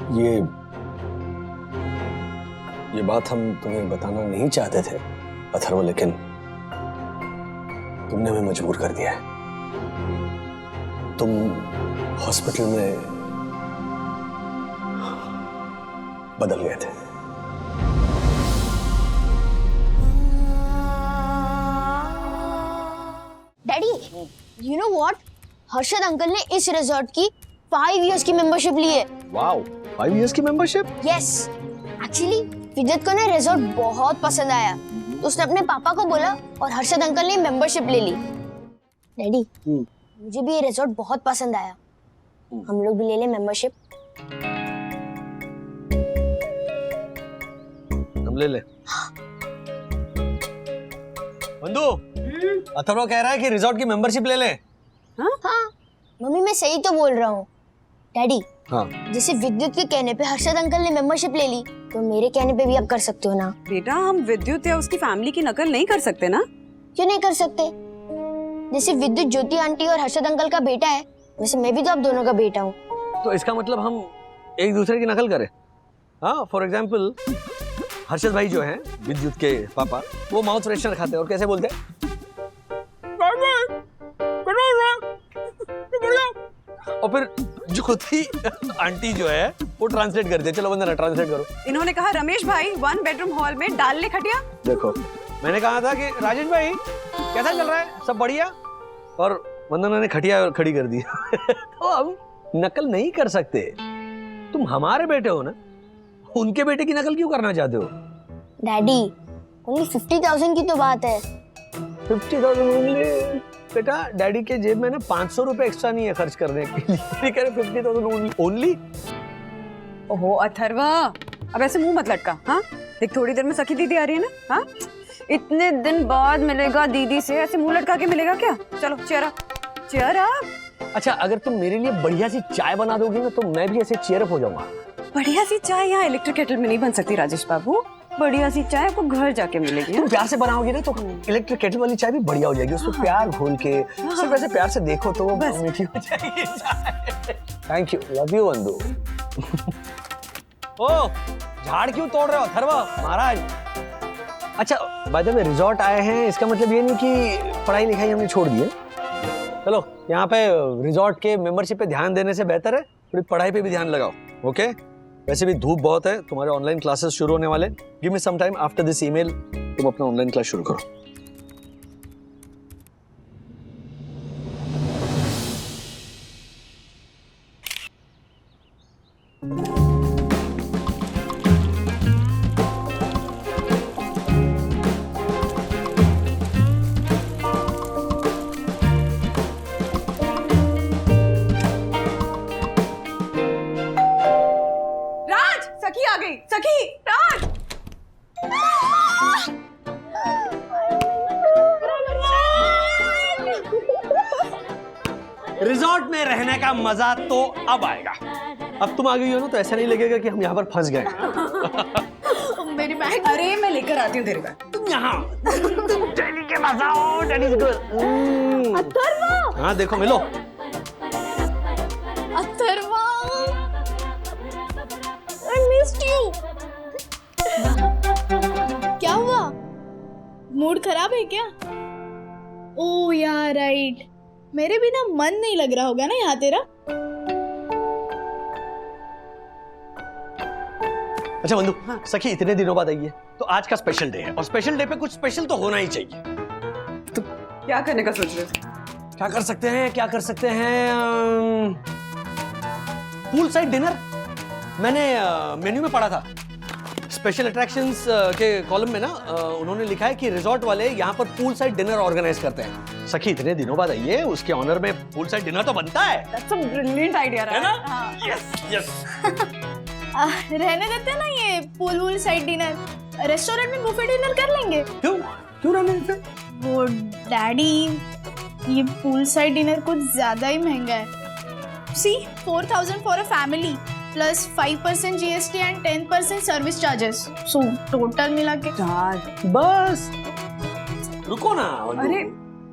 ये बात हम तुम्हें बताना नहीं चाहते थे अथर्व, लेकिन तुमने हमें मजबूर कर दिया है। तुम हॉस्पिटल में बदल गए थे। Daddy, you know what? Harshad uncle ने इस रिजॉर्ट की 5 इयर्स की मेंबरशिप ली है। वाओ, 5 इयर्स की मेंबरशिप? यस, एक्चुअली विद्युत को ना रिजॉर्ट बहुत पसंद आया, तो उसने अपने पापा को बोला और हर्षद अंकल ने मेंबरशिप ले ली। डैडी, मुझे भी ये रिजॉर्ट बहुत पसंद आया, हम लोग भी ले लें मेंबरशिप? हम ले ले। बंधु, अथर्व कह रहा है कि रिजॉर्ट की मेंबरशिप ले ले। हाँ, मम्मी मैं सही तो बोल रहा हूँ। डैडी, हाँ, जैसे विद्युत के कहने पे हर्षद अंकल ने मेंबरशिप ले ली, तो मेरे कहने पे भी आप कर सकते हो ना? बेटा, हम विद्युत या उसकी फैमिली की नकल नहीं कर सकते ना। क्यों नहीं कर सकते? जैसे विद्युत ज्योति आंटी और हर्षद अंकल का बेटा है, वैसे मैं भी तो आप दोनों का बेटा हूँ। तो इसका मतलब हम एक दूसरे की नकल करें? हाँ, फॉर एग्जाम्पल हर्षद भाई जो हैं, विद्युत के पापा, वो माउथ फ्रेशनर खाते हैं और कैसे बोलते हैं? और फिर ज्योति आंटी जो है वो ट्रांसलेट करते हैं। चलो वंदना, ट्रांसलेट करो। इन्होंने कहा रमेश भाई 1 बेडरूम हॉल में डाल ले खटिया। देखो, मैंने कहा था कि राजेश भाई कैसा चल रहा है, सब बढ़िया, और वंदना ने खटिया खड़ी कर दी। तो हम नकल नहीं कर सकते। तुम हमारे बेटे हो ना, उनके बेटे की नकल क्यों करना चाहते हो? डैडी, ओनली 50,000 की तो बात है। 50,000 ओनली? बेटा, डैडी के जेब में ना 500 रुपए एक्स्ट्रा नहीं है खर्च करने के लिए। कह रहे 50,000 ओनली। ओहो अथर्व, अब ऐसे मुंह मत लटका। हाँ, देख थोड़ी देर में सखी दीदी आ रही है ना। हाँ, इतने दिन बाद मिलेगा दीदी से, ऐसे मुंह लटका के मिलेगा क्या? चलो चेयर अप, चेयर अप। अच्छा, अगर तुम मेरे लिए बढ़िया सी चाय बना दोगी ना, तो मैं भी ऐसे चीयर अप हो जाऊंगा। बढ़िया सी चाय यहाँ इलेक्ट्रिक केटल में नहीं बन सकती राजेश बाबू। बढ़िया सी चाय आपको घर जाके मिलेगी। तुम प्यार से बनाओगी ना, तो इलेक्ट्रिक केटल वाली चाय भी बढ़िया हो जाएगी। उसमें प्यार घोल के सिर्फ ऐसे प्यार से देखो तो वो मीठी हो जाएगी चाय। थैंक यू, लव यू बंधु। ओ, झाड़ क्यों तोड़ रहे हो अथर्व महाराज? अच्छा, बाय द वे, रिजॉर्ट आए हैं, इसका मतलब ये नहीं कि पढ़ाई लिखाई हमने छोड़ दी है। चलो, यहाँ पे रिजॉर्ट के मेंबरशिप पे ध्यान देने से बेहतर है थोड़ी पढ़ाई पे भी ध्यान लगाओ। ओके? वैसे भी धूप बहुत है, तुम्हारे ऑनलाइन क्लासेस शुरू होने वाले। Give me some time, after this email तुम अपना ऑनलाइन क्लास शुरू करो। सखी आ गई। सखी, राज। रिजॉर्ट में रहने का मजा तो अब आएगा। अब तुम आ गई हो ना, तो ऐसा नहीं लगेगा कि हम यहाँ पर फंस गए। मेरी बैग। अरे मैं लेकर आती हूँ तेरे बैग। तुम यहाँ डैडी के पास आओ, डैडी इज गुड। अथर्व! हाँ देखो, मिलो। अथर्व! I missed you. क्या हुआ? मूड खराब है क्या? ओह यार, राइट। मेरे बिना मन नहीं लग रहा होगा ना यहाँ तेरा। अच्छा बंधु, हाँ। सखी इतने दिनों बाद आई है, तो आज का स्पेशल डे है, और स्पेशल डे पे कुछ स्पेशल तो होना ही चाहिए। तो क्या करने का सोच रहे थे? क्या कर सकते हैं, क्या कर सकते हैं? Pool side dinner. मैंने मेन्यू में पढ़ा था, स्पेशल अट्रैक्शंस के कॉलम में ना उन्होंने लिखा है कि रिजॉर्ट वाले यहाँ पर पूल साइड डिनर ऑर्गेनाइज करते हैं। सखी इतने दिनों बाद आई है, उसके ऑनर में पूल साइड डिनर तो बनता है। That's a brilliant idea, है ना? हाँ। Yes yes. रहने देते ना ये पूल साइड डिनर, रेस्टोरेंट में बुफे डिनर कर लेंगे। क्यों क्यों रहने देते? वो डैडी, ये पूल साइड डिनर कुछ ज्यादा ही महंगा है। सी 4,000 for a family plus 5% GST and 10% service charges, so total मिला के। बस रुको ना। अरे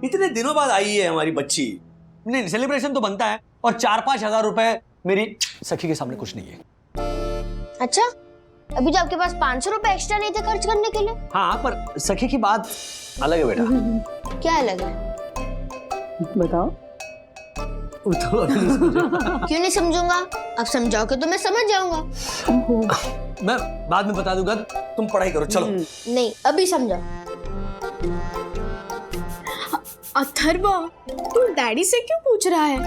इतने दिनों बाद आई है हमारी बच्ची, नहीं सेलिब्रेशन तो बनता है, और 4-5 हजार रुपए मेरी सखी के सामने कुछ नहीं है। अच्छा, अभी तो आपके पास 500 रुपए एक्स्ट्रा नहीं थे खर्च करने के लिए। हाँ पर सखी की बात अलग है बेटा। क्या अलग है? बताओ। वो तो अभी नहीं समझा। क्यों नहीं समझूंगा? अब समझाओगे तो मैं समझ जाऊंगा। मैं बाद में बता दूंगा, तुम पढ़ाई करो चलो। नहीं, अभी समझाओ। अथर्व, तू डैडी से क्यों पूछ रहा है?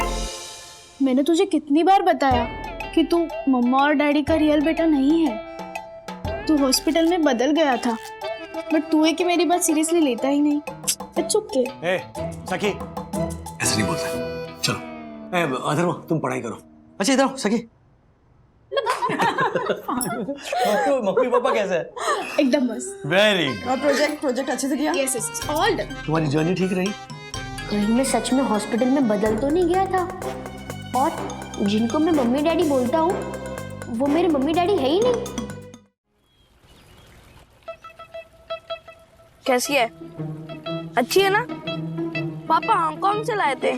मैंने तुझे कितनी बार बताया कि तू मम्मा और डैडी का रियल बेटा नहीं है। तू हॉस्पिटल में बदल गया था, बट तू है कि मेरी बात सीरियसली लेता ही नहीं। It's okay. ए सखी ऐसे नहीं बोलता, चलो। ए अथर्व तुम पढ़ाई करो। अच्छा इधर आओ सखी। मम्मी पापा कैसे है? एकदम मस्त। Very good. और प्रोजेक्ट अच्छे से किया? Yes yes, all done. तुम्हारी जर्नी ठीक रही? कहीं मैं सच में हॉस्पिटल में बदल तो नहीं गया था? और जिनको मैं मम्मी डैडी बोलता हूँ वो मेरे मम्मी डैडी है ही नहीं। कैसी है? अच्छी है ना? पापा हांगकांग से लाए थे,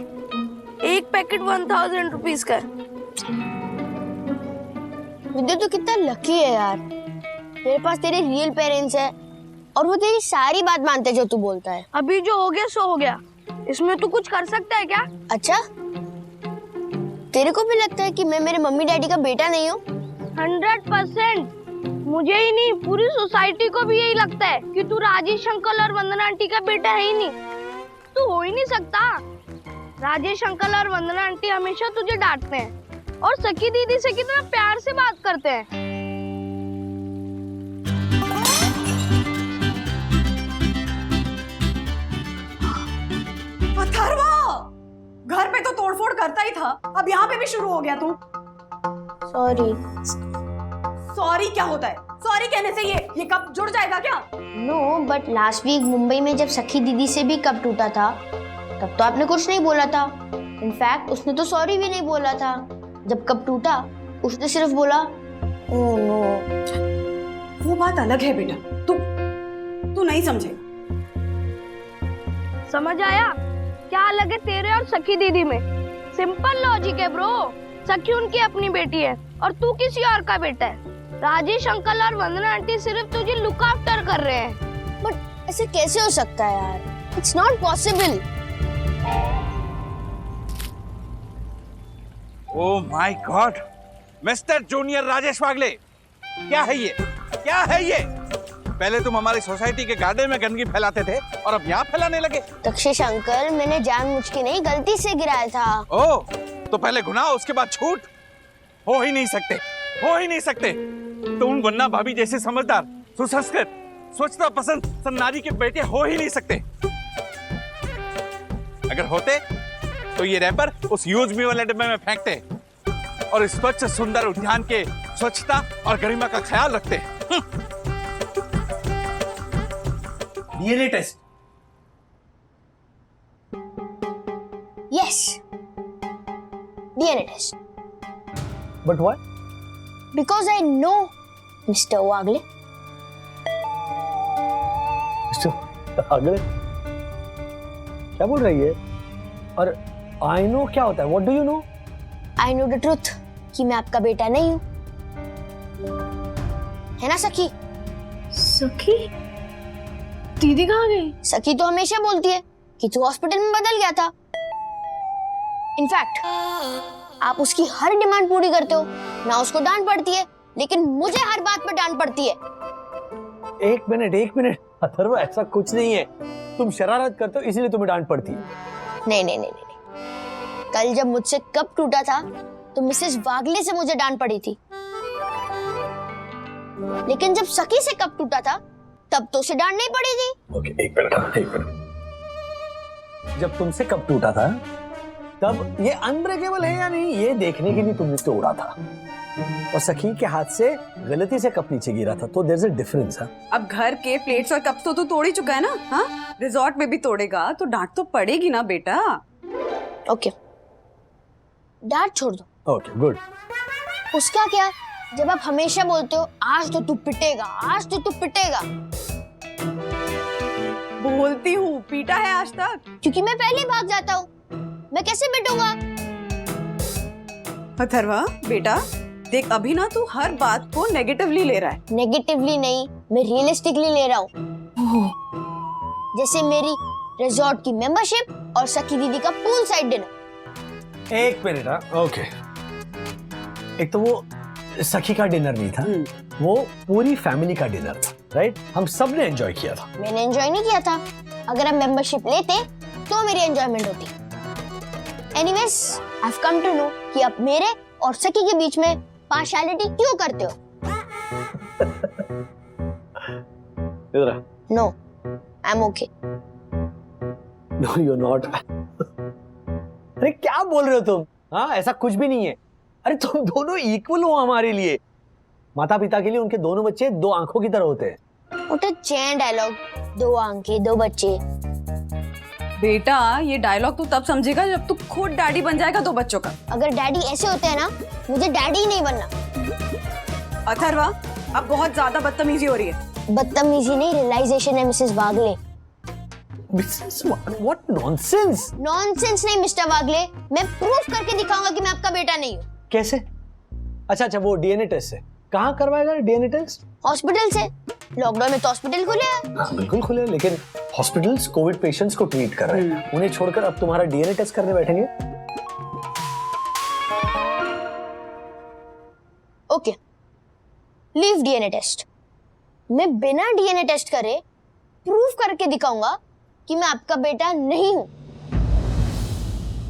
एक पैकेट 1000 रुपीज का है। विद्या तो कितना लकी है यार, तेरे पास तेरे रियल पेरेंट्स है और वो तेरी सारी बात मानते जो तू बोलता है। अभी जो हो गया सो हो गया, इसमें तू कुछ कर सकता है क्या? अच्छा, तेरे को भी लगता है कि मैं मेरे मम्मी डैडी का बेटा नहीं हूँ? 100%। मुझे ही नहीं, पूरी सोसाइटी को भी यही लगता है कि तू राजेश अंकल और वंदना आंटी का बेटा है ही नहीं। तू हो ही नहीं सकता। राजेश अंकल और वंदना आंटी हमेशा तुझे डांटते हैं और सखी दीदी से कितना प्यार से बात करते हैं। अथर्व, घर पे तो तोड़फोड़ करता ही था, अब यहाँ पे भी शुरू हो गया तू। सॉरी। सॉरी क्या होता है? सॉरी कहने से ये कब जुड़ जाएगा क्या? No, but last week Mumbai में जब सखी दीदी से भी कप टूटा था तब तो आपने कुछ नहीं बोला था। इनफैक्ट उसने तो सॉरी भी नहीं बोला था। जब कप टूटा उसने सिर्फ बोला ओह नो। वो बात अलग है बेटा, तू नहीं समझे। समझ आया क्या अलग है तेरे और सखी दीदी में? सिंपल लॉजिक है ब्रो। सखी उनकी अपनी बेटी है और तू किसी और का बेटा है। राजेश अंकल और वंदना आंटी सिर्फ तुझे लुक आफ्टर कर रहे हैं। बट ऐसे कैसे हो सकता है यार? It's not possible. Oh my god, mister junior Rajesh Wagle, क्या है ये? क्या है ये? पहले तुम हमारी सोसाइटी के गार्डन में गंदगी फैलाते थे और अब यहाँ फैलाने लगे। दक्षिश अंकल, मैंने जानबूझ के नहीं, गलती से गिराया था। ओह, तो पहले गुनाह उसके बाद छूट? हो ही नहीं सकते, हो ही नहीं सकते। तुम वन्ना भाभी जैसे समझदार, सुसंस्कृत, स्वच्छता पसंद सन्नारी के बेटे हो ही नहीं सकते। अगर होते तो ये रैपर उस यूज मी वाले डब्बे में फेंकते और इस स्वच्छ सुंदर उद्यान के स्वच्छता और गरिमा का ख्याल रखते। DNA test. Yes, DNA test. But why? Because I know mister Wagle. अगले क्या बोल रही है? और आई नो क्या होता है? What do you know? I know the truth कि मैं आपका बेटा नहीं हूँ, है ना सखी? सखी? दीदी कहाँ गई? सखी तो हमेशा बोलती है कि तू हॉस्पिटल में बदल गया था। इनफैक्ट आप उसकी हर डिमांड पूरी करते हो, ना उसको डांट पड़ती है, लेकिन मुझे हर बात पर डांट पड़ती है। एक मिनट अथर्व, ऐसा कुछ नहीं है। तुम शरारत करते हो इसीलिए तुम्हें डांट पड़ती है। नहीं नहीं नहीं नहीं, कल जब मुझसे कप टूटा था तो मिसेस वागले से मुझे डांट पड़ी थी, लेकिन जब सखी से कप टूटा था तब तो उसे डांट नहीं पड़ी थी। ओके, एक मिनट। जब तुमसे कप टूटा था तब ये अनब्रेकेबल है या नहीं ये देखने के लिए तुमने तोड़ा था, और सखी के हाथ से गलती से कप नीचे गिरा था, तो देयर इज अ डिफरेंस। अब घर के प्लेट्स और कप्स तो तू तोड़ ही चुका है ना? हाँ, रिजॉर्ट में भी तोड़ेगा तो डांट तो पड़ेगी ना बेटा। ओके, डांट छोड़ दो। Okay good. उसका क्या, जब आप हमेशा बोलते हो आज तो तू पिटेगा, आज तो तू पिटेगा। बोलती हूँ, पीटा है आज तक? क्योंकि मैं पहले भाग जाता हूँ, मैं कैसे पिटूंगा? अथर्वा बेटा, देख अभी ना तू हर बात को नेगेटिवली ले रहा है। नेगेटिवली नहीं, मैं रियलिस्टिकली ले रहा हूँ। जैसे मेरी रिजॉर्ट की मेंबरशिप और सखी दीदी का पूल साइड डिनर। एक मिनट, ओके। एक तो वो सखी का डिनर नहीं था, वो पूरी फैमिली का डिनर था, राइट? हम सब ने एंजॉय किया था। मैंने एंजॉय नहीं किया था। अगर हम मेंबरशिप लेते तो मेरी एंजॉयमेंट होती। Anyways, I have come to know कि आप मेरे और सखी के बीच में पार्शियलिटी क्यों करते हो? इधर no, I am okay. No you not. अरे क्या बोल रहे हो तुम? हाँ, ऐसा कुछ भी नहीं है। अरे तुम दोनों इक्वल हो हमारे लिए। माता पिता के लिए उनके दोनों बच्चे दो आंखों की तरह होते हैं। What a चैन डायलॉग, दो आंखें दो बच्चे। बेटा ये डायलॉग तू तब समझेगा जब तू खुद डैडी बन जाएगा दो बच्चों का। अगर डैडी ऐसे होते हैं ना, मुझे डैडी ही नहीं बनना। अथर्वा, अब बहुत ज्यादा बदतमीजी हो रही है। बदतमीजी नहीं, रियलाइजेशन है Mrs Wagle. What nonsense? Nonsense नहीं मिस्टर वागले, मैं प्रूफ करके दिखाऊंगा कि मैं आपका बेटा नहीं हूँ। कैसे? अच्छा, वो डीएनए टेस्ट है। कहाँ करवाएगा डीएनए टेस्ट? हॉस्पिटल से। लॉकडाउन में तो हॉस्पिटल खुले हैं। हाँ, बिल्कुल खुले, लेकिन हॉस्पिटल्स कोविड पेशेंट्स को ट्रीट कर रहे हैं। उन्हें छोड़कर अब तुम्हारा डीएनए टेस्ट करने बैठेंगे? Okay, leave DNA test. मैं बिना डीएनए टेस्ट करे प्रूफ करके दिखाऊंगा कि मैं आपका बेटा नहीं हूं,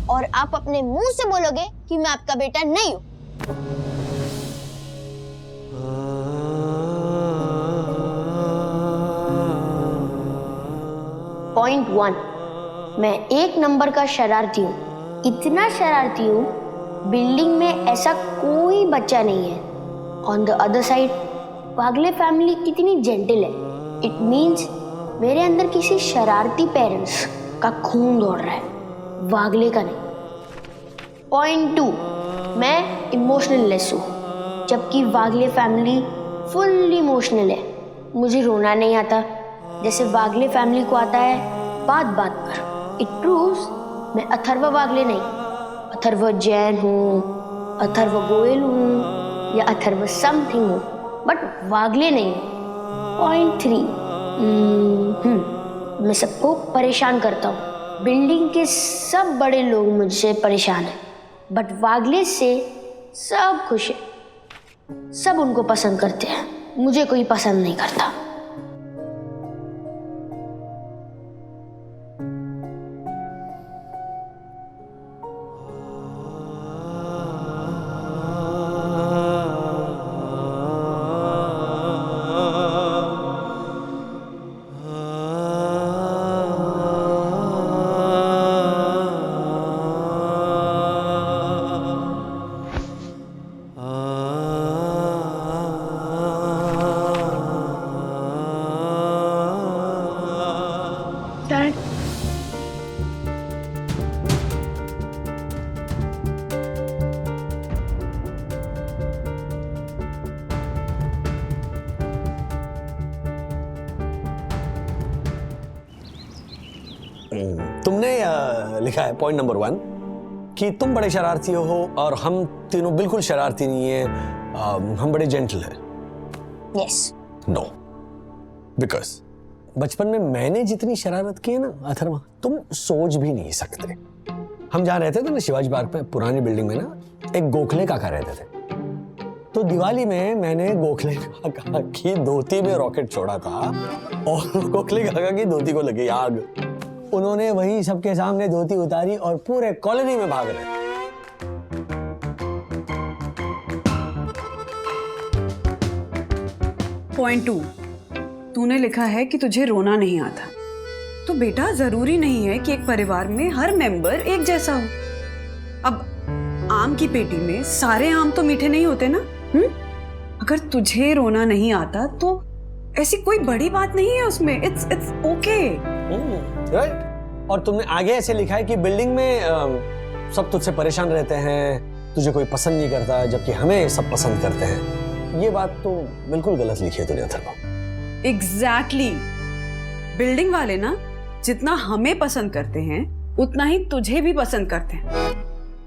और आप अपने मुंह से बोलोगे कि मैं आपका बेटा नहीं हूं। पॉइंट 1, मैं एक नंबर का शरारती हूँ। इतना शरारती हूँ, बिल्डिंग में ऐसा कोई बच्चा नहीं है। On the other side, Wagle family कितनी जेंटल है। इट मीन्स मेरे अंदर किसी शरारती पेरेंट्स का खून दौड़ रहा है, वागले का नहीं। पॉइंट 2, मैं इमोशनल लेस हूँ, जबकि वागले फैमिली फुल इमोशनल है। मुझे रोना नहीं आता जैसे वागले फैमिली को आता है बात बात पर। इट प्रूव्स मैं अथर्व वागले नहीं, अथर्व जैन हूँ, अथर्व गोयल हूँ, या अथर्व समथिंग हूँ, बट वागले नहीं। पॉइंट 3, मैं सबको परेशान करता हूँ। बिल्डिंग के सब बड़े लोग मुझसे परेशान हैं, बट वागले से सब खुश है। सब उनको पसंद करते हैं, मुझे कोई पसंद नहीं करता। Dad, तुमने लिखा है पॉइंट नंबर 1 कि तुम बड़े शरारती हो और हम तीनों बिल्कुल शरारती नहीं है, हम बड़े जेंटल हैं। यस। नो, बिकॉज बचपन में मैंने जितनी शरारत की है ना अथर्वा, तुम सोच भी नहीं सकते। हम जहाँ रहते थे ना शिवाजी पार्क में, पुरानी बिल्डिंग में ना, एक गोखले काका रहते थे। तो दिवाली में मैंने गोखले काका की धोती में रॉकेट छोड़ा था और गोखले काका की धोती को लगी आग। उन्होंने वही सबके सामने धोती उतारी और पूरे कॉलोनी में भाग रहे। पॉइंट 2, तूने लिखा है कि तुझे रोना नहीं आता। तो बेटा जरूरी नहीं है कि एक परिवार में हर मेंबर एक जैसा हो। अब आम की पेटी में सारे आम तो मीठे नहीं होते ना। अगर तुझे रोना नहीं आता तो ऐसी कोई बड़ी बात नहीं है उसमें। It's okay. राइट। और तुमने आगे ऐसे लिखा है कि बिल्डिंग में सब तुझसे परेशान रहते हैं, तुझे कोई पसंद नहीं करता, जबकि हमें सब पसंद करते हैं। ये बात तो बिल्कुल गलत लिखी है तूने अथर्वा। एग्जैक्टली। बिल्डिंग वाले ना जितना हमें पसंद करते हैं उतना ही तुझे भी पसंद करते हैं,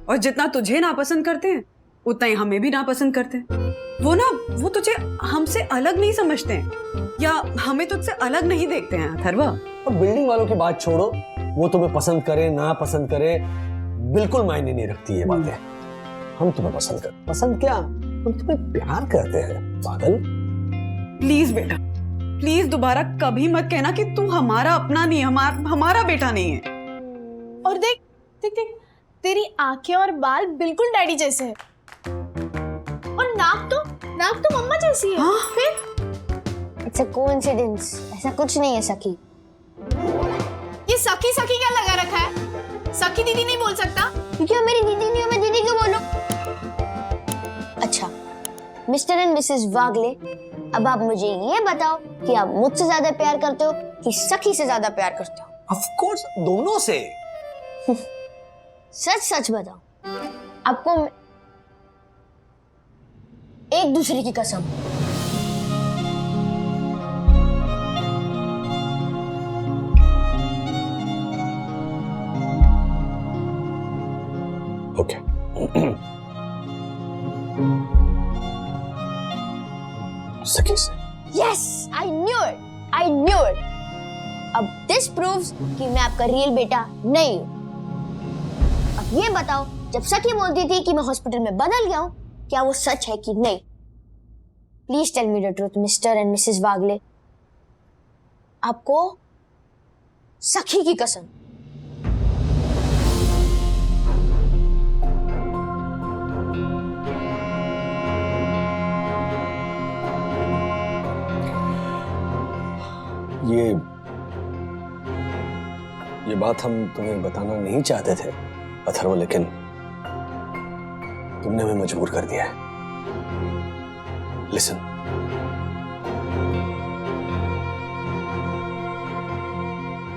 और जितना तुझे नापसंद करते हैं उतना ही हमें भी नापसंद करते हैं। वो तुझे हमसे अलग नहीं समझते हैं या हमें तुझसे अलग नहीं देखते हैं अथर्वा। और बिल्डिंग वालों की बात छोड़ो, वो तुम्हें पसंद करे ना पसंद करे बिल्कुल मायने नहीं रखती ये बातें। हम तुम्हें पसंद कर, पसंद क्या, हम तुम्हें प्यार करते हैं पागल। प्लीज बेटा, प्लीज दोबारा कभी मत कहना कि तू हमारा अपना नहीं, हमारा बेटा नहीं है। और देख देख देख, तेरी आंखें और बाल बिल्कुल डैडी जैसे हैं। और नाक तो मम्मा जैसी है। हाँ? फिर इट्स अ कोइंसिडेंस, ऐसा कुछ नहीं है सखी। ये सखी सखी क्या लगा रखा है? सखी दीदी नहीं बोल सकता? क्योंकि वो मेरी दीदी नहीं हो, मैं दीदी क्यों बोलूं? अच्छा, मिस्टर एंड मिसेस वागले, अब आप मुझे ये बताओ कि आप मुझसे ज्यादा प्यार करते हो कि सखी से ज्यादा प्यार करते हो? ऑफ कोर्स दोनों से। सच सच बताओ, आपको एक दूसरे की कसम। ओके सखी से। Yes, I knew it. अब दिस प्रूव्स कि मैं आपका रियल बेटा नहीं हूं। अब ये बताओ, जब सखी बोलती थी कि मैं हॉस्पिटल में बदल गया हूं, क्या वो सच है कि नहीं? Please tell me the truth mister and missus Wagle. आपको सखी की कसम। ये बात हम तुम्हें बताना नहीं चाहते थे अथर्व, लेकिन तुमने हमें मजबूर कर दिया है। लिसन,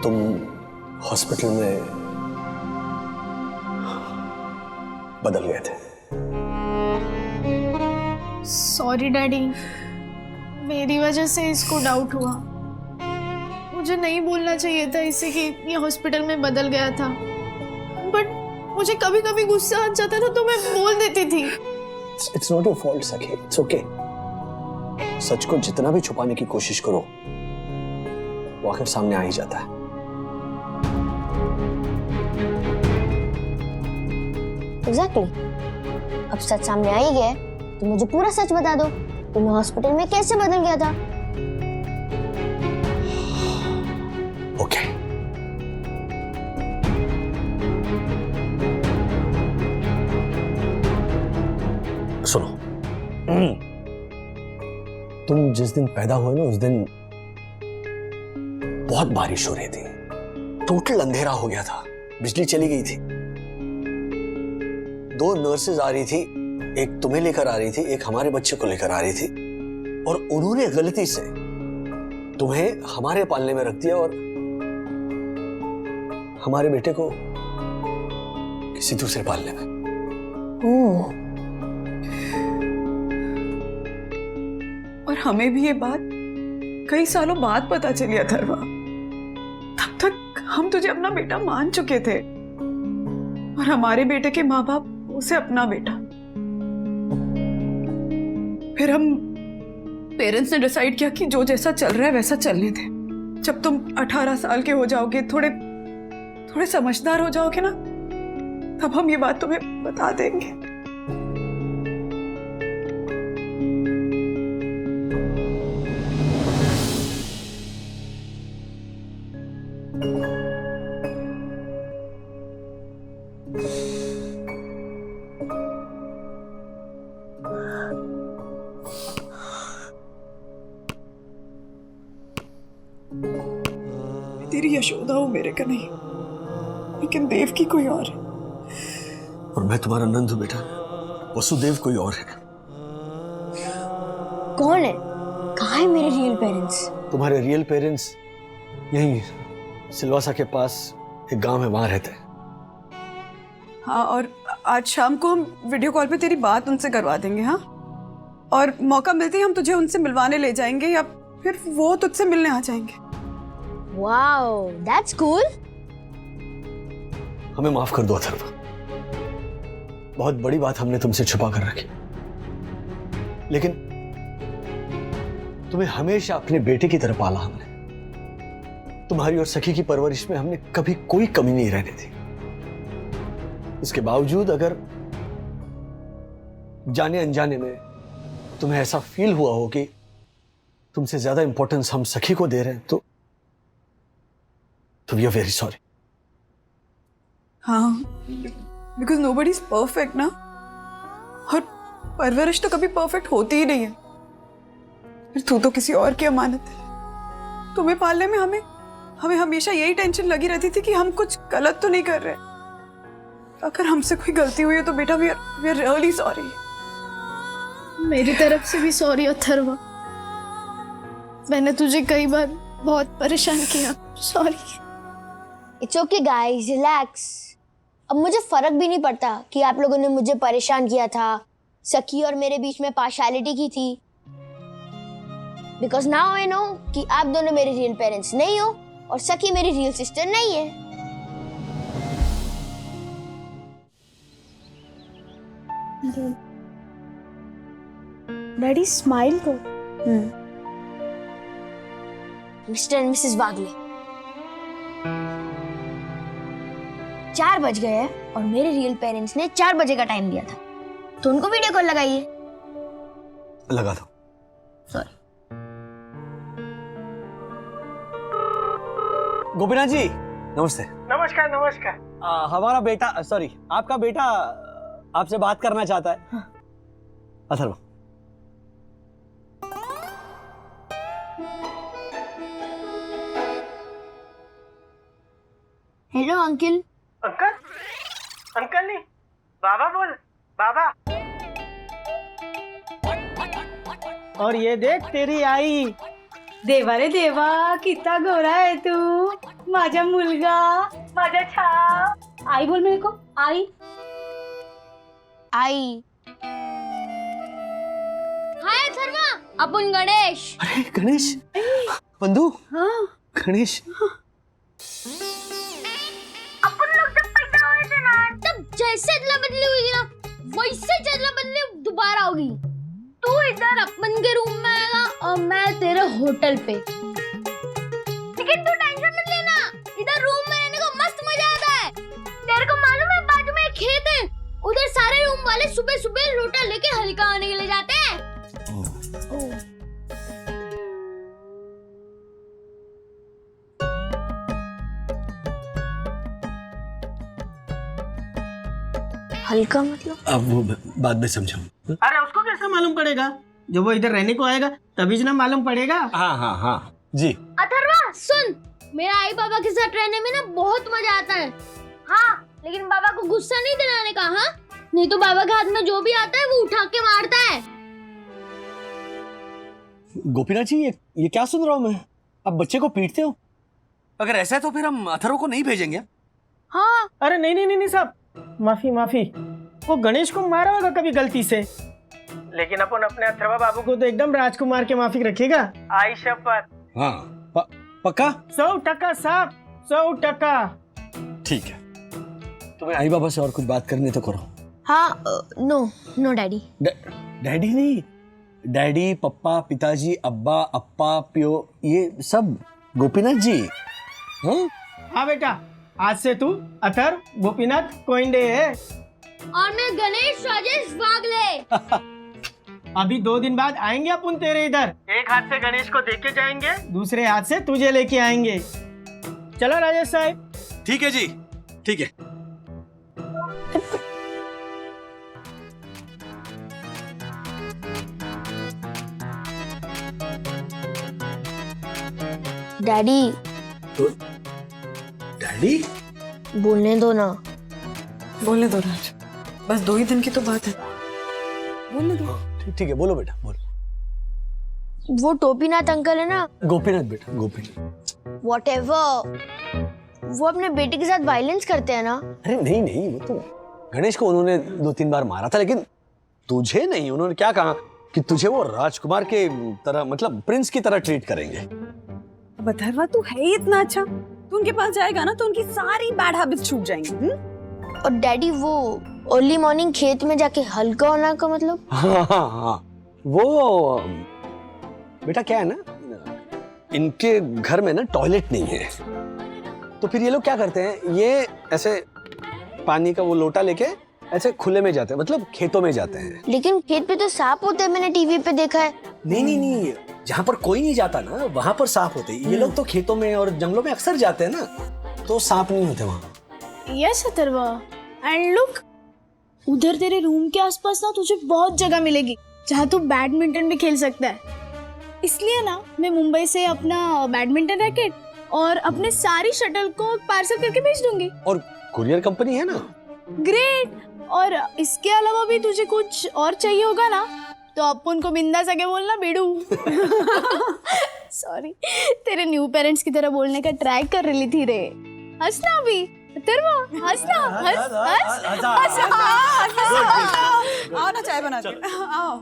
तुम हॉस्पिटल में बदल गए थे। सॉरी डैडी, मेरी वजह से इसको डाउट हुआ। मुझे नहीं बोलना चाहिए था इसे कि ये हॉस्पिटल में बदल गया था, बट मुझे कभी कभी गुस्सा आ जाता था तो मैं बोल देती थी। इट्स नॉट योर फॉल्ट सखी, इट्स ओके। सच को जितना भी छुपाने की कोशिश करो वो आखिर सामने आ ही जाता है। एग्जैक्टली। अब सच सामने आ ही गया है तो मुझे पूरा सच बता दो कि मैं हॉस्पिटल में कैसे बदल गया था। ओके। सुनो, तुम जिस दिन पैदा हुए ना उस दिन बहुत बारिश हो रही थी, टोटल अंधेरा हो गया था, बिजली चली गई थी। 2 नर्सेज आ रही थी, एक तुम्हें लेकर आ रही थी, एक हमारे बच्चे को लेकर आ रही थी, और उन्होंने गलती से तुम्हें हमारे पालने में रख दिया और हमारे बेटे को किसी दूसरे पालने में। और हमें भी ये बात कई सालों बाद पता चली अथर्वा। तब तक हम तुझे अपना बेटा मान चुके थे और हमारे बेटे के माँ बाप उसे अपना बेटा। फिर हम पेरेंट्स ने डिसाइड किया कि जो जैसा चल रहा है वैसा चलने दे। जब तुम 18 साल के हो जाओगे, थोड़े समझदार हो जाओगे ना, तब हम ये बात तुम्हें बता देंगे। तेरी यशोदा हूं मेरे का नहीं, लेकिन देव की कोई और है। और मैं तुम्हारा नंद हूं बेटा, वसुदेव कोई और है। कौन है? कहाँ है मेरे रियल पेरेंट्स? तुम्हारे रियल पेरेंट्स यही सिलवासा के पास एक गांव है, वहां रहते हैं। हाँ, और आज शाम को हम वीडियो कॉल पे तेरी बात उनसे करवा देंगे। हाँ, और मौका मिलते ही हम तुझे उनसे मिलवाने ले जाएंगे या फिर वो तुझसे मिलने आ जाएंगे। Wow, that's cool. हमें माफ कर दो अथर्व, बहुत बड़ी बात हमने तुमसे छुपा कर रखी, लेकिन तुम्हें हमेशा अपने बेटे की तरह पाला हमने। तुम्हारी और सखी की परवरिश में हमने कभी कोई कमी नहीं रहने दी। इसके बावजूद अगर जाने अनजाने में तुम्हें ऐसा फील हुआ हो कि तुमसे ज्यादा इंपॉर्टेंस हम सखी को दे रहे हैं, तो वी आर वेरी सॉरी। हाँ, बिकॉज नोबडी इज परफेक्ट ना, और परवरिश तो कभी परफेक्ट होती ही नहीं है। फिर तू तो किसी और की अमानत है। तुम्हें पालने में हमें हमेशा यही टेंशन लगी रहती थी कि हम कुछ गलत तो नहीं कर रहे। अगर हमसे कोई गलती हुई है तो बेटा वी आर रियली सॉरी। मेरी तरफ से भी सॉरी अथर्वा, मैंने तुझे कई बार बहुत परेशान किया, sorry. It's okay guys, relax. अब मुझे फर्क भी नहीं पड़ता कि आप लोगों ने मुझे परेशान किया था, सखी और मेरे बीच में पार्शियलिटी की थी, बिकॉज नाउ आई नो कि आप दोनों मेरे रियल पेरेंट्स नहीं हो और सखी मेरी रियल सिस्टर नहीं है। डैडी स्माइल को। मिस्टर एंड मिसेस वागले, 4 बज गए हैं और मेरे रियल पेरेंट्स ने 4 बजे का टाइम दिया था, तो उनको वीडियो कॉल लगाइए। लगा दो। सॉरी। गोपीनाथ जी नमस्ते। नमस्कार नमस्कार। हमारा बेटा, सॉरी आपका बेटा आपसे बात करना चाहता है। हाँ। Atharva, hello uncle. Uncle? Uncle नहीं, बाबा बोल, बाबा। और ये देख तेरी आई। देवा रे देवा, कितना गोरा है तू, माझा मुलगा, माझा छाप। आई बोल मेरे को, आई। आई। हाय अथर्वा, अपन गणेश। अरे गणेश, बंधु। हाँ। गणेश, अपन लोग जब पैदा हुए थे ना, तब जैसे अदला बदली हुई ना, वैसे अदला बदली दोबारा होगी। तू इधर अपन के रूम में आएगा और मैं तेरे होटल पे। लेकिन तू टेंशन मत लेना, इधर रूम में रहने को मस्त मजा आता है। तेरे को मालूम है बाजू में एक खेत है, उधर सारे रूम वाले सुबह सुबह लोटा लेके हल्का होने के लिए जाते हैं। हल्का मतलब? अब वो बाद में समझाऊं। अरे उसको कैसे मालूम पड़ेगा? जब वो इधर रहने को आएगा तभी ना मालूम पड़ेगा। हाँ हाँ हाँ जी। अथर्वा सुन, मेरा आई बाबा के साथ रहने में ना बहुत मजा आता है। हाँ, लेकिन बाबा को गुस्सा नहीं दिलाने का, हाँ? नहीं तो बाबा के हाथ में जो भी आता है वो उठा के मारता है। गोपीनाथ जी, ये क्या सुन रहा हूँ मैं? आप बच्चे को पीटते हो? अगर ऐसा है तो फिर हम अथर्व को नहीं भेजेंगे। हाँ। अरे नहीं नहीं नहीं साहब, माफी माफी। वो गणेश को मारा होगा कभी गलती से, लेकिन अपन अपने अथर्वा बाबू को तो एकदम राजकुमार के माफिक रखेगा। आई शपथ। हाँ, पक्का? 100% साहब, 100%। ठीक है, तुम्हें आई बाबा से और कुछ बात करनी तो करो। हाँ, नो डैडी। डैडी नहीं, डैडी, पप्पा, पिताजी, अब्बा, अप्पा, पियो, ये सब गोपीनाथ जी। हाँ हाँ बेटा, आज से तू अथर्व गोपीनाथ कोइंडे है। और मैं गणेश राजेश वागले। अभी 2 दिन बाद आएंगे अपन तेरे इधर। एक हाथ से गणेश को देके जाएंगे, दूसरे हाथ से तुझे लेके आएंगे। चलो राजेश साहब। ठीक है जी, ठीक है। डैडी। तो डैडी बोलने दो ना। बोलने दो राज, बस 2 ही दिन की तो बात है, बोलने दो। ठीक है, बोलो बेटा, बोलो। वो टोपीनाथ अंकल है ना, गोपीनाथ बेटा, गोपीनाथ। व्हाटएवर, वो अपने बेटे के साथ वायलेंस करते हैं ना। अरे नहीं नहीं, वो तो गणेश को उन्होंने 2-3 बार मारा था, लेकिन तुझे नहीं। उन्होंने क्या कहा कि तुझे वो राजकुमार के तरह, मतलब प्रिंस की तरह ट्रीट करेंगे। अब अथर्वा तू है ही इतना अच्छा, तू उनके पास जाएगा ना तो उनकी सारी बैड हैबिट्स छूट जाएंगी। और डैडी वो अर्ली मॉर्निंग खेत में जाके हल्का होना का मतलब? हाँ, वो बेटा क्या है ना, इनके घर में ना टॉयलेट नहीं है, तो फिर ये लोग क्या करते हैं, ये ऐसे पानी का वो लोटा लेके ऐसे खुले में जाते हैं, मतलब खेतों में जाते हैं। लेकिन खेत पे तो सांप होते हैं, मैंने टीवी पे देखा है। नहीं, जहाँ पर कोई नहीं जाता ना वहां पर सांप होते हैं। ये लोग तो खेतों में और जंगलों में अक्सर जाते हैं ना, तो सांप नहीं होते वहां। यस अथर्वा, एंड लुक, उधर तेरे रूम के आसपास ना तुझे बहुत जगह मिलेगी जहाँ तू बैडमिंटन भी खेल सकता है। इसलिए ना मैं मुंबई से अपना बैडमिंटन रैकेट और अपने सारी शटल को पार्सल करके भेज दूंगी। और कुरियर कंपनी है ना। ग्रेट। और इसके अलावा भी तुझे कुछ और चाहिए होगा ना तो अपन को बिंदास आके बोलना बेडू। सॉरी, तेरे न्यू पेरेंट्स की तरह बोलने का ट्राई कर रही थी रे। हंसना भी तेरा, हंसना, हंस। आओ ना चाय बना के, आओ।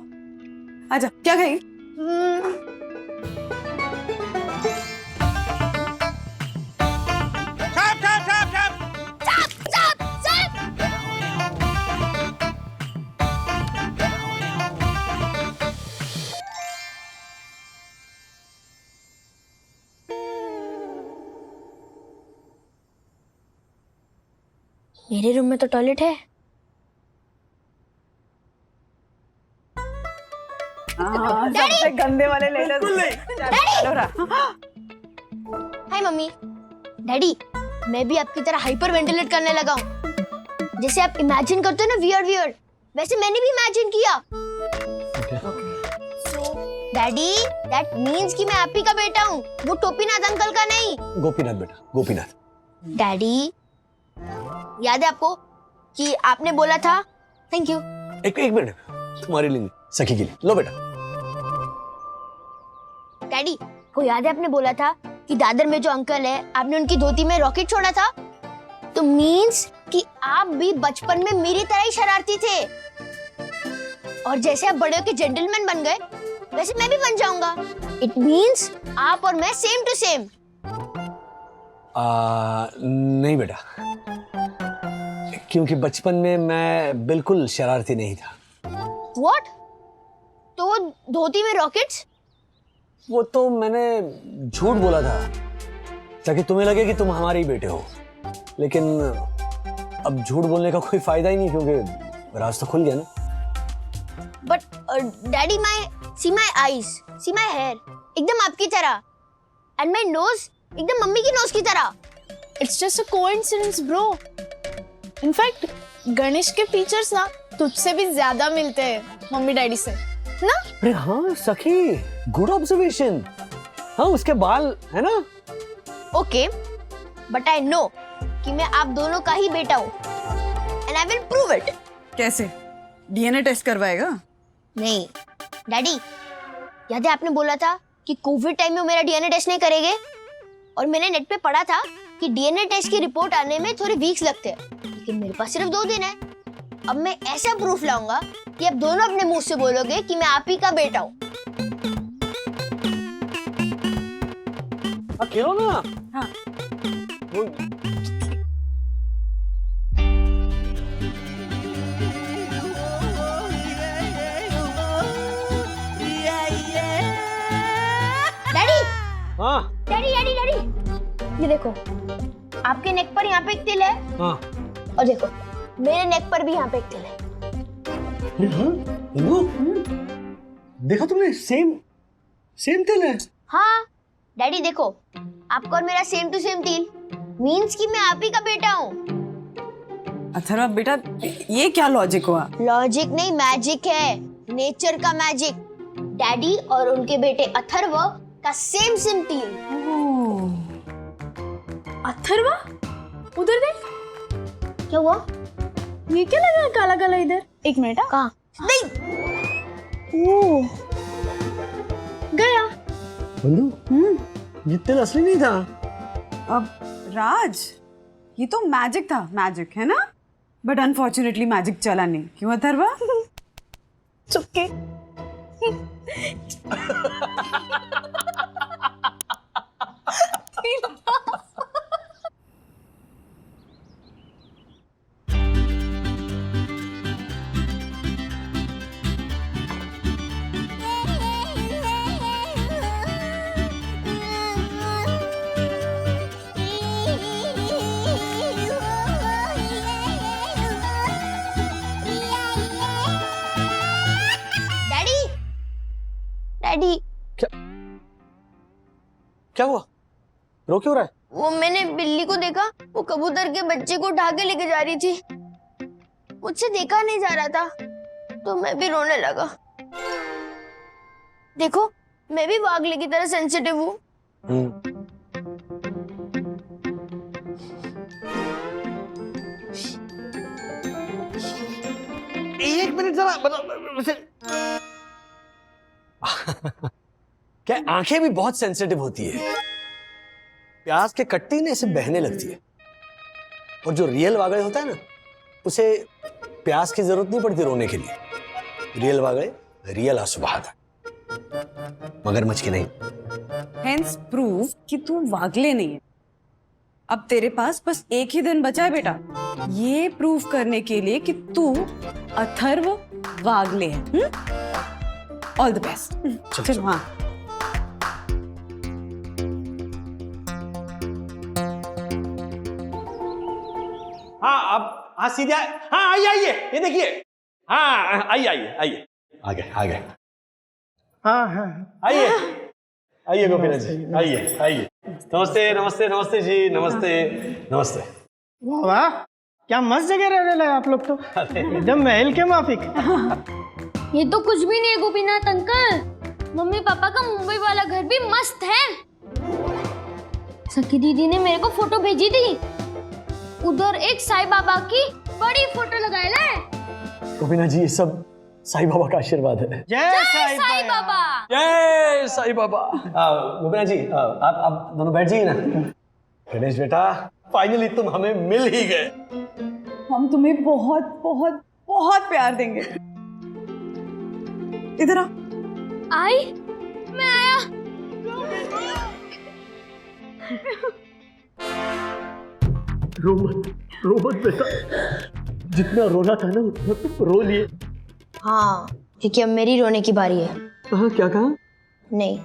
आजा, क्या खाई? मेरे रूम में तो टॉयलेट है। सबसे गंदे वाले लेटर। हाय मम्मी। डैडी, मैं भी आपकी तरह हाइपर वेंटिलेट करने लगा हूँ। जैसे आप इमेजिन करते हो ना वियर्ड, वैसे मैंने भी इमेजिन किया। डैडी, दैट मीन्स कि मैं आप ही का बेटा हूँ, वो टोपीनाथ अंकल का नहीं। गोपीनाथ बेटा, गोपीनाथ। डैडी, याद है आपको कि आपने बोला था? Thank you. एक मिनट, तुम्हारे लिए, सखी के लिए। लो बेटा। डैडी, वो याद है आपने बोला था कि दादर में जो अंकल है, आपने उनकी धोती में रॉकेट छोड़ा था? तो मीन्स कि आप भी बचपन में मेरी तरह ही शरारती थे, और जैसे आप बड़े होकर जेंटलमैन बन गए वैसे मैं भी बन जाऊंगा। इट मीन्स आप और मैं सेम टू सेम। नहीं बेटा, क्योंकि बचपन में मैं बिल्कुल शरारती नहीं था। What? तो वो धोती में रॉकेट्स? वो तो मैंने झूठ बोला था ताकि तुम्हें लगे कि तुम हमारे ही बेटे हो, लेकिन अब झूठ बोलने का कोई फायदा ही नहीं, क्योंकि रास्ता खुल गया ना। But daddy, see my eyes, see my hair, एकदम आपकी तरह, एंड माई नोज एकदम मम्मी की नोज की तरह। It's just a coincidence bro. In fact Ganesh के फीचर्स ना तुझसे भी ज्यादा मिलते हैं मम्मी डैडी से ना। अरे हाँ सखी, गुड ऑब्जर्वेशन। हाँ, उसके बाल है ना। ओके, बट आई नो कि मैं आप दोनों का ही बेटा हूँ, and I will prove it. कैसे? डीएनए टेस्ट करवाएगा? नहीं डैडी, याद है आपने बोला था कि कोविड टाइम में मेरा डीएनए टेस्ट नहीं करेंगे, और मैंने नेट पे पढ़ा था कि डीएनए टेस्ट की रिपोर्ट आने में थोड़े वीक्स लगते हैं, लेकिन मेरे पास सिर्फ 2 दिन है। अब मैं ऐसा प्रूफ लाऊंगा कि अब दोनों अपने मुंह से बोलोगे कि मैं आप ही का बेटा हूँ। खेलो ना। हाँ। डैडी, हाँ डैडी, डैडी, डैडी, ये देखो, आपके नेक पर यहाँ पे एक तिल है, हाँ। और देखो मेरे नेक पर भी यहाँ पे एक तिल है। अरे हाँ, वो देखा तुमने, सेम तिल है। हाँ डैडी, देखो आपका और मेरा सेम टू सेम तिल, मीन्स कि मैं आप ही का बेटा हूँ। अथर्वा बेटा, ये क्या लॉजिक हुआ? लॉजिक नहीं, मैजिक है, नेचर का मैजिक। डैडी और उनके बेटे अथर्व का सेम तिल। अथर्वा, उधर देख, क्या हुआ? ये क्या लगा काला काला इधर? एक मिनट। कहाँ? नहीं, ओह, गया। बंधु, ये तिल असली नहीं था। अब राज, ये तो मैजिक था, मैजिक है ना, बट अनफॉर्चुनेटली मैजिक चला नहीं। क्यों अथर्वा? चुपके। डैडी क्या हुआ? रो क्यों रहा है? वो मैंने बिल्ली को देखा, वो कबूतर के बच्चे को उठा के लेके जा रही थी। मुझसे देखा नहीं जा रहा था तो मैं भी रोने लगा। देखो मैं भी वागले की तरह सेंसिटिव हूँ। एक मिनट जरा क्या आंखें भी बहुत सेंसिटिव होती है। प्याज के कट्टी ने ऐसे बहने लगती है। और जो रियल वागड़े होता है ना, उसे प्याज की जरूरत नहीं पड़ती रोने के लिए। रियल वागड़े रियल आंसू बहाता है, मगरमच्छ के नहीं। हेंस प्रूव कि तू वागले नहीं है। अब तेरे पास बस एक ही दिन बचा है बेटा, ये प्रूव करने के लिए कि तू अथर्व वागले है। All the best. चलो हाँ। हाँ अब हाँ सीधे हाँ आइए आइए, ये देखिए। हाँ आइए आइए आइए, आ गए। हाँ हाँ आइए आइए गोपीनाथ जी, आइए आइए। नमस्ते जी, नमस्ते। वाह क्या मस्त जगह रहने लगा आप लोग तो, एकदम महल के माफिक। ये तो कुछ भी नहीं है गोपीनाथ अंकल, मम्मी पापा का मुंबई वाला घर भी मस्त है। सखी दीदी ने मेरे को फोटो भेजी थी, उधर एक साईं बाबा की बड़ी फोटो लगाई है। गोपीनाथ जी ये सब साईं बाबा का आशीर्वाद है। जय साईं बाबा। जय साईं बाबा। गोपीनाथ जी आप दोनों बैठ जाइए ना। गणेश बेटा फाइनली तुम हमें मिल ही गए। हम तुम्हें बहुत बहुत बहुत प्यार देंगे। इधर आ। आई मैं आया। रो मत बेटा, जितना रोना था ना उतना तुम रो लिए। हाँ क्योंकि अब मेरी रोने की बारी है। हाँ क्या कहा? नहीं,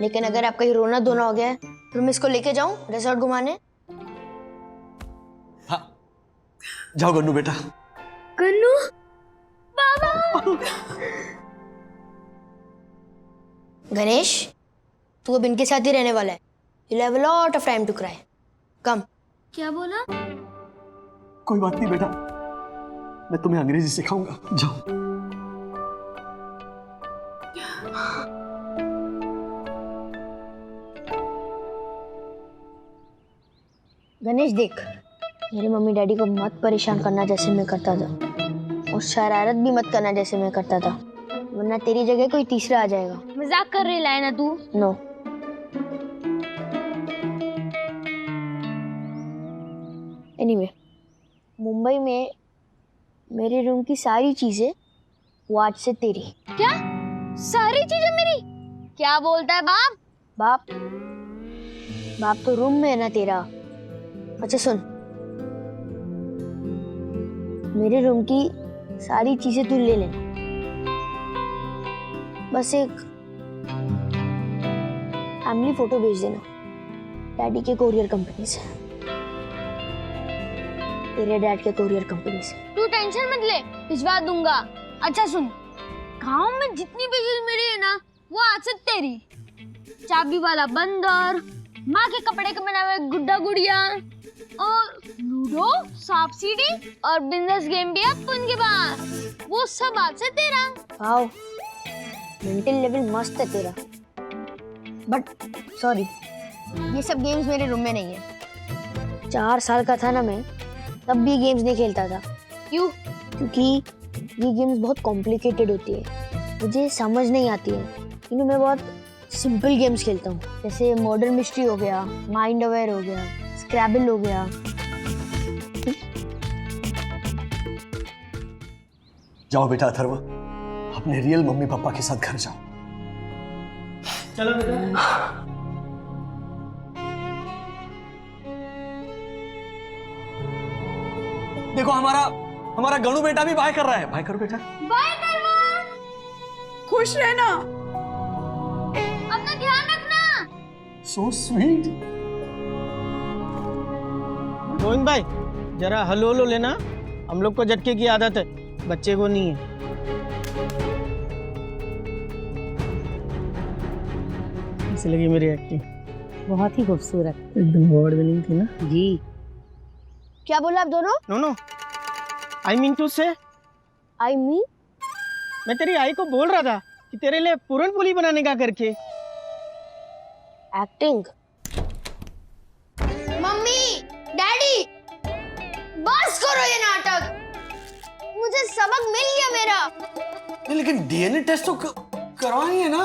लेकिन अगर आपका ये रोना धोना हो गया है तो मैं इसको लेके जाऊं रिसोर्ट घुमाने। हाँ जाओ गन्नू बेटा। गन्नू बाबा। गणेश तू अब इनके साथ ही रहने वाला है। You'll have a lot of time to cry. Come. क्या बोला? कोई बात नहीं बेटा, मैं तुम्हें अंग्रेजी सिखाऊंगा, जाओ। गणेश देख, मेरे मम्मी डैडी को मत परेशान करना जैसे मैं करता था, और शरारत भी मत करना जैसे मैं करता था, वरना तेरी जगह कोई तीसरा आ जाएगा। मजाक कर रही है ना तू? नो। एनीवे, मुंबई में मेरे रूम की सारी चीजें वो आज से तेरी। क्या? सारी चीजें मेरी? क्या बोलता है बाप? बाप तो रूम में है ना तेरा। अच्छा सुन, मेरे रूम की सारी चीजें तू ले लेना, बस एक फैमिली फोटो भेज देना डैडी के कोरियर कंपनी से, तेरे डैड के कोरियर कंपनी से। तू टेंशन मत ले, भिजवा दूंगा। अच्छा सुन, गांव में जितनी भी चीज मेरी है ना वो आज से तेरी। चाबी वाला बंदर, माँ के कपड़े के बनाए हुए गुड्डा गुड़िया, और लूडो, सांप सीढ़ी और बिजनेस गेम भी है अपन के पास, वो सब आज से तेरा। वाओ, मेंटल लेवल मस्त है तेरा। बट सॉरी, ये सब गेम्स मेरे रूम में नहीं है। 4 साल का था ना मैं, तब भी गेम्स नहीं खेलता था। क्यों? क्योंकि ये गेम्स बहुत कॉम्प्लिकेटेड होती है, मुझे समझ नहीं आती है। इन्हें मैं बहुत सिंपल गेम्स खेलता हूँ, जैसे मर्डर मिस्ट्री हो गया, माइंड अवेयर हो गया, स्क्रैबल हो गया। जाओ बेटा अथर्व, अपने रियल मम्मी पापा के साथ घर जाओ। चलो बेटा। देखो हमारा गणू बेटा भी बाय कर रहा है। बाय करो बेटा। बाय करवा। खुश रहना, अपना ध्यान रखना। So sweet. गोविंद भाई जरा हलो हलो लेना, हम लोग को झटके की आदत है, बच्चे को नहीं है। कैसी लगी मेरी एक्टिंग? बहुत ही खूबसूरत। एकदम अवार्ड विनिंग थी ना? जी। क्या बोला आप दोनों? नो आई मीन टू से, आई मीन मैं तेरी आई को बोल रहा था कि तेरे लिए पूरन पोली बनाने का करके। एक्टिंग। मम्मी, डैडी, बस करो ये नाटक। मुझे सबक मिल गया मेरा। लेकिन डीएनए टेस्ट तो करवाएंगे ना।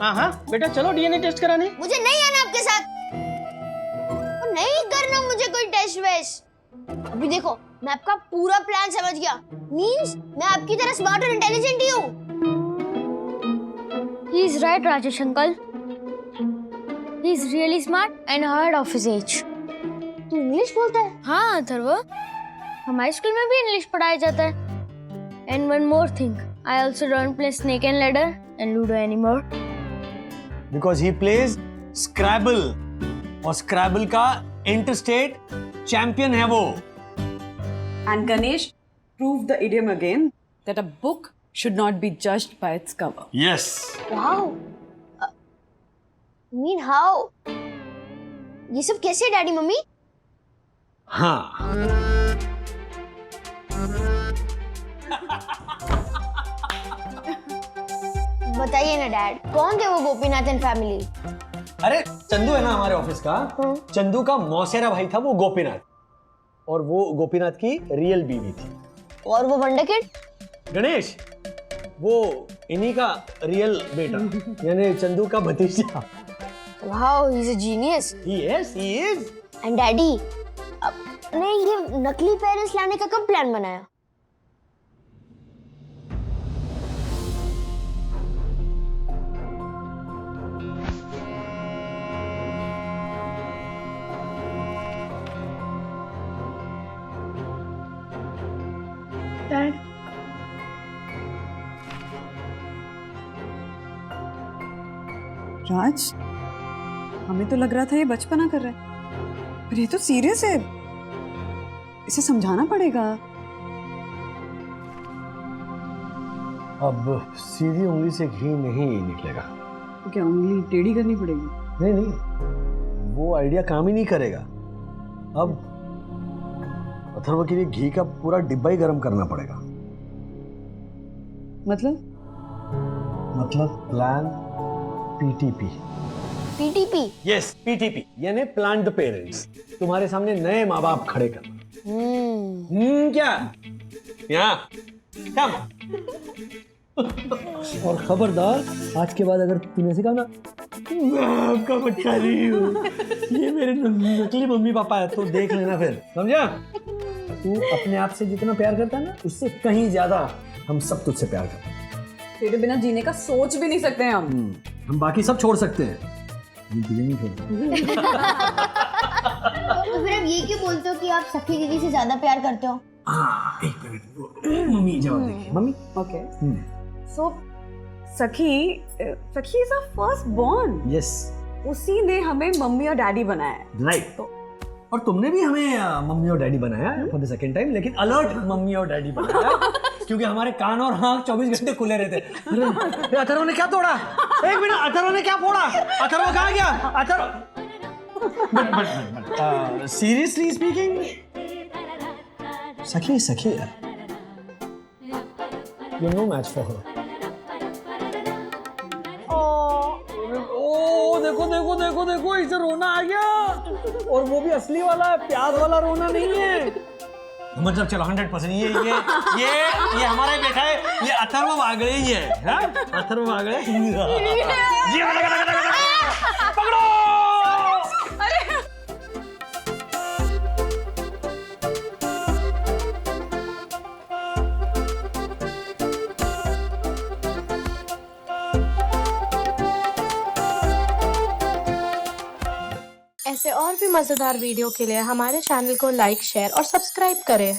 हाँ बेटा चलो डीएनए टेस्ट कराने। मुझे नहीं आना आपके साथ, और नहीं करना मुझे कोई टेस्ट वेस्ट। अभी देखो मैं आपका पूरा प्लान समझ गया। मींस मैं आपकी तरह स्मार्ट और इंटेलिजेंट ही हूँ। He is right, Rajesh uncle. He is really smart and ahead of his age. तू इंग्लिश बोलता है? हाँ अथर्व, हमारे स्कूल में भी इंग्लिश पढ़ाया जाता है. And one more thing, I also don't play snake and ladder and ludo anymore. Because he plays Scrabble और Scrabble का इंटरस्टेट चैंपियन है वो. And Ganesh proved the idiom again that a book should not be judged by its cover. Yes. Wow. Mean how? ये सब कैसे है daddy mummy? हाँ. बताइए ना डैड, कौन थे वो गोपीनाथ एंड फैमिली? अरे चंदू है ना हमारे ऑफिस का. चंदू का मौसेरा भाई था वो गोपीनाथ, और वो गोपीनाथ की रियल बीवी थी. और वो वंडर किड? गणेश वो इन्हीं का रियल बेटा यानी चंदू का भतीजा. Wow, he is a genius. he is. And daddy, आपने ये नकली पेरेंट्स लाने का कब प्लान बनाया? डैड, राज, हमें तो लग रहा था ये बचपना कर रहा है, पर ये तो सीरियस है. इसे समझाना पड़ेगा. अब सीधी उंगली से घी नहीं निकलेगा. तो क्या उंगली टेढ़ी करनी पड़ेगी? नहीं, वो आइडिया काम ही नहीं करेगा. अब अथर्व के लिए घी का पूरा डिब्बा ही गर्म करना पड़ेगा. मतलब plan PTP. PTP? Yes, PTP यानी प्लान द पेरेंट्स. तुम्हारे सामने नए माँ बाप खड़े करना. क्या यहाँ कम. और खबरदार, आज के बाद अगर तूने ऐसे कहा ना मैं आपका बच्चा नहीं हूँ, ये मेरे नकली मम्मी पापा है, तो देख लेना फिर. समझा? तू अपने आप से जितना प्यार करता है ना, उससे कहीं ज्यादा हम सब तुझसे प्यार करते हैं. तेरे बिना जीने का सोच भी नहीं सकते हैं हम बाकी सब छोड़ सकते हैं, हम तुझे नहीं छोड़ सकते. तो फिर आप ये क्यों बोलते हो कि आप सखी दीदी से ज्यादा प्यार करते हो? एक मिनट, मम्मी जवाब देंगे. Mummy okay. So Sakhi is our first born. Yes, उसी ने हमें मम्मी और डैडी बनाया है. राइट. और तुमने भी हमें मम्मी और डैडी बनाया फॉर द सेकंड टाइम, लेकिन अलर्ट मम्मी और डैडी बनाया क्योंकि हमारे कान और आंख 24 घंटे खुले रहते. अरे अथर्व ने क्या तोड़ा? एक मिनट, अथर्व ने क्या फोड़ा? अथर्व कहाँ गया? अथर्व बट सीरियसली स्पीकिंग, सखी है. You know match for her. देखो इसे रोना आ गया, और वो भी असली वाला, प्यार वाला रोना नहीं है. मतलब चलो 100% ये हमारा ही बेटा है, ये अथर्व वागड़े ही है. हाँ? अथर्व वागड़े. पकड़ो. ऐसे और भी मजेदार वीडियो के लिए हमारे चैनल को लाइक, शेयर और सब्सक्राइब करें.